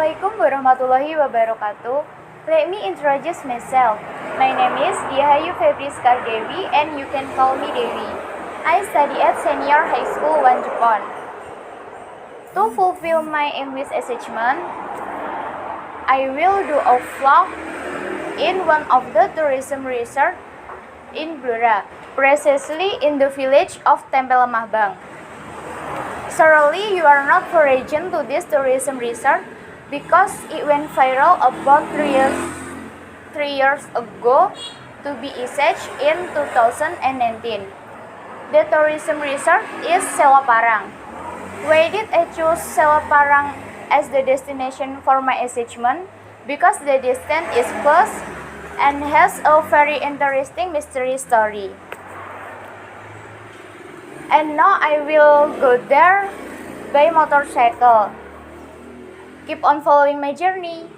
Assalamualaikum warahmatullahi wabarakatuh. Let me introduce myself. My name is Dhyah Febrie Dewi and you can call me Dewi. I study at Senior High School 1 Japan. To fulfill my English assessment, I will do a vlog in one of the tourism resorts in Blora, precisely in the village of Tempel Mahbang. Surely you are not foreign to this tourism resort because it went viral about 3 years ago, to be exact in 2019. The tourism resort is Seloparang. Why did I choose Seloparang as the destination for my assessment? Because the distance is close and has a very interesting mystery story. And now I will go there by motorcycle. Keep on following my journey.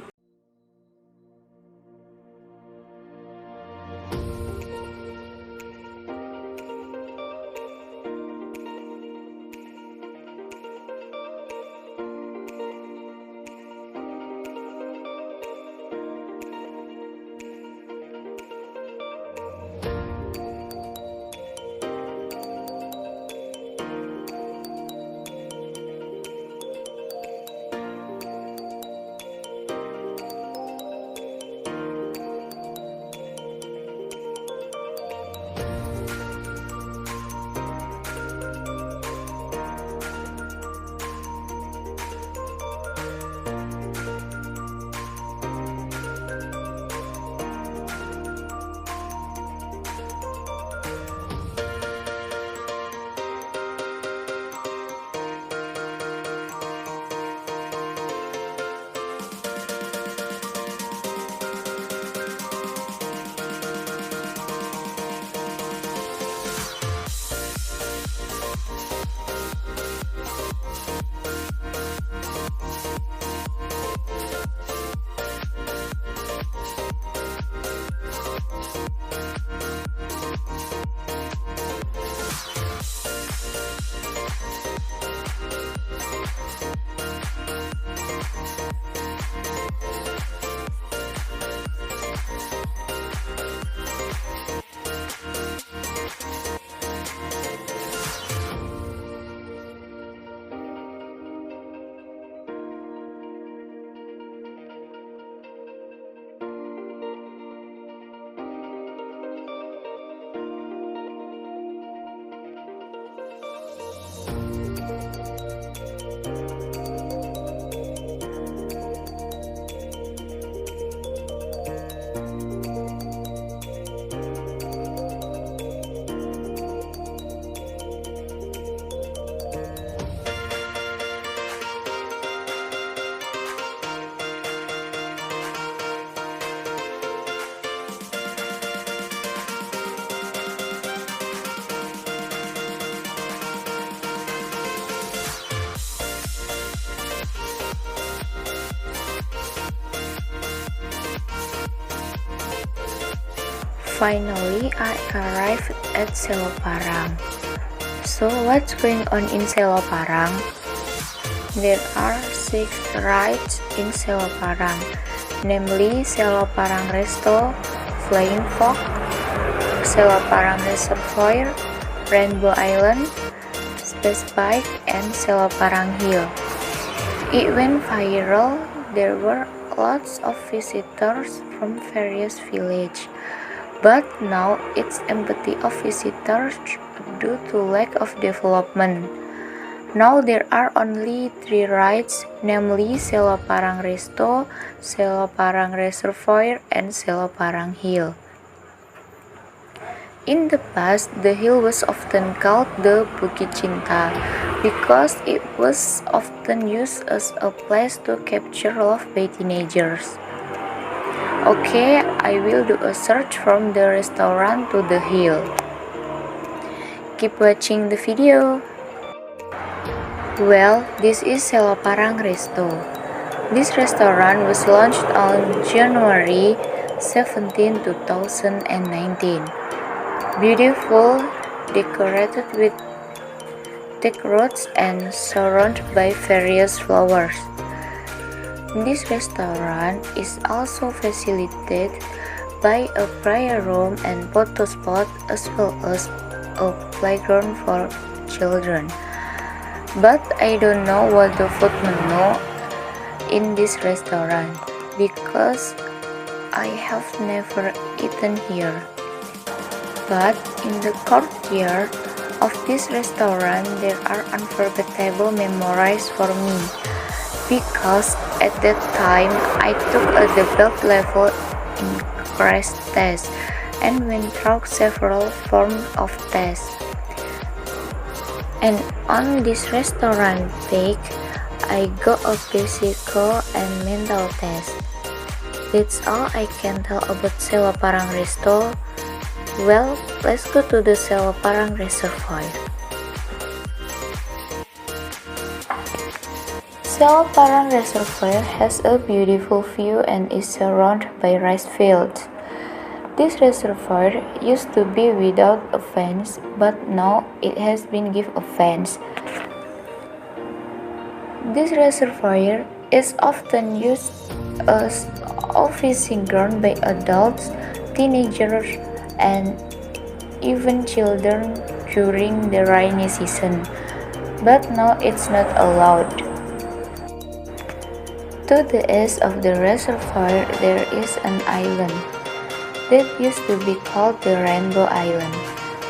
Finally, I arrived at Seloparang. So, what's going on in Seloparang? There are 6 rides in Seloparang, namely Seloparang Resto, Flying Fox, Seloparang Reservoir, Rainbow Island, Space Bike, and Seloparang Hill. It went viral. There were lots of visitors from various villages. But now it's empty of visitors due to lack of development. Now there are only 3 rides, namely Seloparang Resto, Seloparang Reservoir, and Seloparang Hill. In the past, the hill was often called the Bukit Cinta because it was often used as a place to capture love by teenagers. Okay, I will do a search from the restaurant to the hill. Keep watching the video. Well, this is Seloparang Resto. This restaurant was launched on January 17, 2019. Beautiful, decorated with thick roots and surrounded by various flowers. This restaurant is also facilitated by a prayer room and photo spot as well as a playground for children. But I don't know what the food menu in this restaurant because I have never eaten here. But in the courtyard of this restaurant there are unforgettable memories for me because at that time I took a developed level in crash test and went through several forms of tests. And on this restaurant page, I got a physical and mental test. That's all I can tell about Seloparang Resto. Well, let's go to the Seloparang Reservoir. Seloparang Reservoir has a beautiful view and is surrounded by rice fields. This reservoir used to be without a fence, but now it has been given a fence. This reservoir is often used as a fishing ground by adults, teenagers, and even children during the rainy season, but now it's not allowed. To the east of the reservoir there is an island that used to be called the Rainbow Island,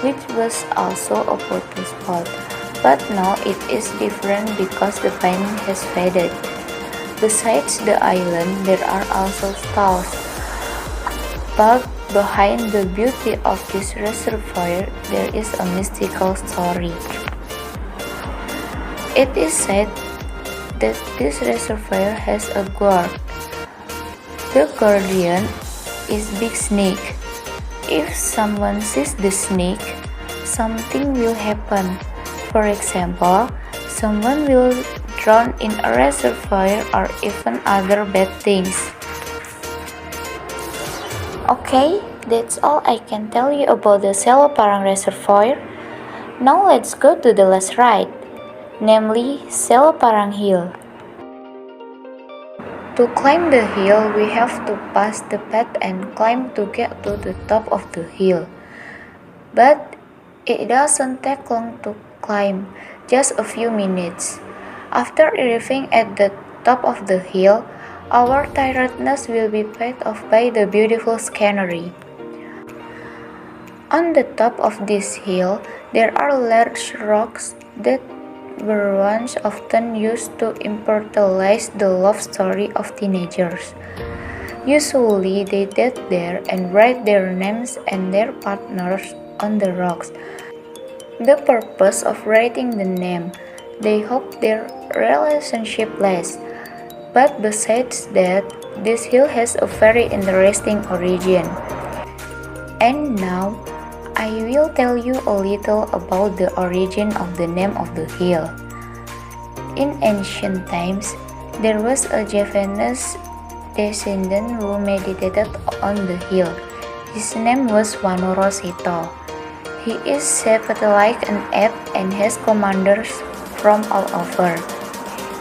which was also a photo spot, but now it is different because the paint has faded. Besides the island, there are also stars. But behind the beauty of this reservoir, there is a mystical story. It is said that this reservoir has a guard. The guardian is Big Snake. If someone sees the snake, something will happen. For example, someone will drown in a reservoir or even other bad things. Okay, that's all I can tell you about the Seloparang Reservoir. Now let's go to the last ride, namely Seloparang Hill. To climb the hill, we have to pass the path and climb to get to the top of the hill. But it doesn't take long to climb, just a few minutes. After arriving at the top of the hill, our tiredness will be paid off by the beautiful scenery. On the top of this hill, there are large rocks that were once often used to immortalize the love story of teenagers. Usually they date there and write their names and their partners on the rocks. The purpose of writing the name, they hope their relationship lasts. But besides that, this hill has a very interesting origin. And now, I will tell you a little about the origin of the name of the hill. In ancient times, there was a Javanese descendant who meditated on the hill. His name was Wanoroseto. He is shaped like an ape and has commanders from all over.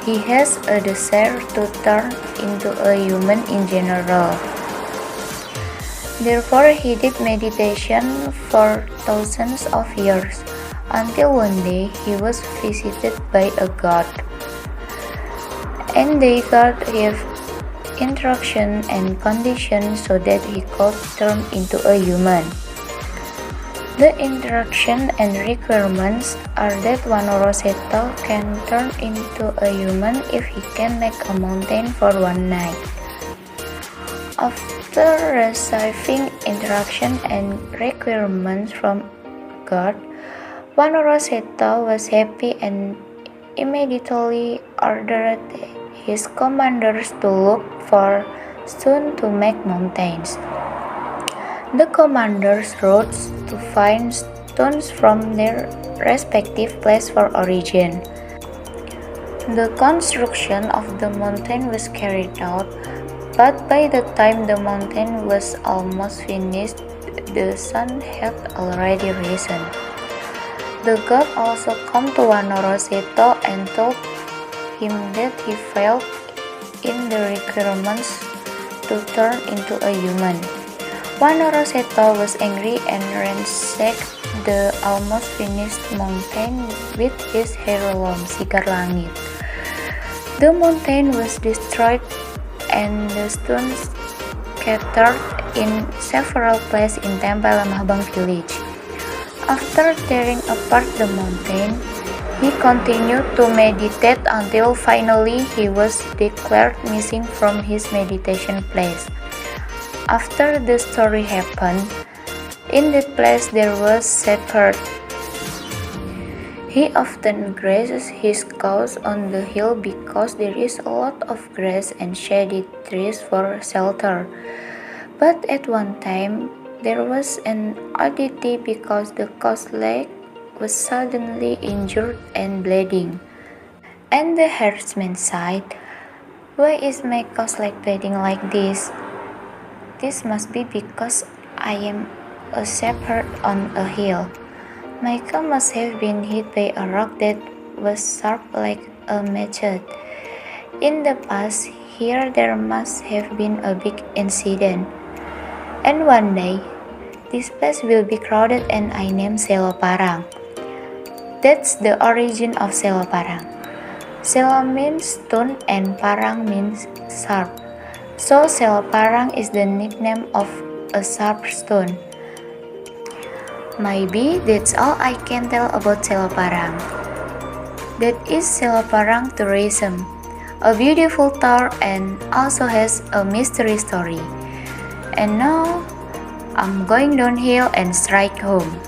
He has a desire to turn into a human in general. Therefore, he did meditation for thousands of years, until one day he was visited by a god. And the god gave instruction and conditions so that he could turn into a human. The instruction and requirements are that Wanoroseto can turn into a human if he can make a mountain for one night. After receiving instruction and requirements from God, Wanoroseto was happy and immediately ordered his commanders to look for stone to make mountains. The commanders rode to find stones from their respective place for origin. The construction of the mountain was carried out, but by the time the mountain was almost finished, the sun had already risen. The god also came to Wanoroseto and told him that he failed in the requirements to turn into a human. One Rosetta was angry and ransacked the almost finished mountain with his heirloom, Sekar Langit. The mountain was destroyed and the stones scattered in several places in Tempe Lemahbang village. After tearing apart the mountain, he continued to meditate until finally he was declared missing from his meditation place. After the story happened, in that place there was Sekar. He often grazes his cows on the hill because there is a lot of grass and shady trees for shelter. But at one time, there was an oddity because the cow's leg was suddenly injured and bleeding. And the herdsman sighed, "Why is my cow's leg bleeding like this? This must be because I am a shepherd on a hill. My cow must have been hit by a rock that was sharp like a machete. In the past, here there must have been a big incident. And one day, this place will be crowded and I name Seloparang." That's the origin of Seloparang. Selo means stone and parang means sharp. So Seloparang is the nickname of a sharp stone. Maybe that's all I can tell about Seloparang. That is Seloparang tourism, a beautiful tour and also has a mystery story. And now, I'm going downhill and strike home.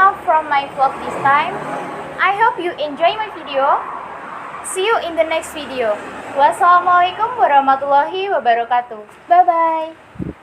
enough from my vlog this time. I hope you enjoy my video. See you in the next video. Wassalamualaikum warahmatullahi wabarakatuh. Bye bye.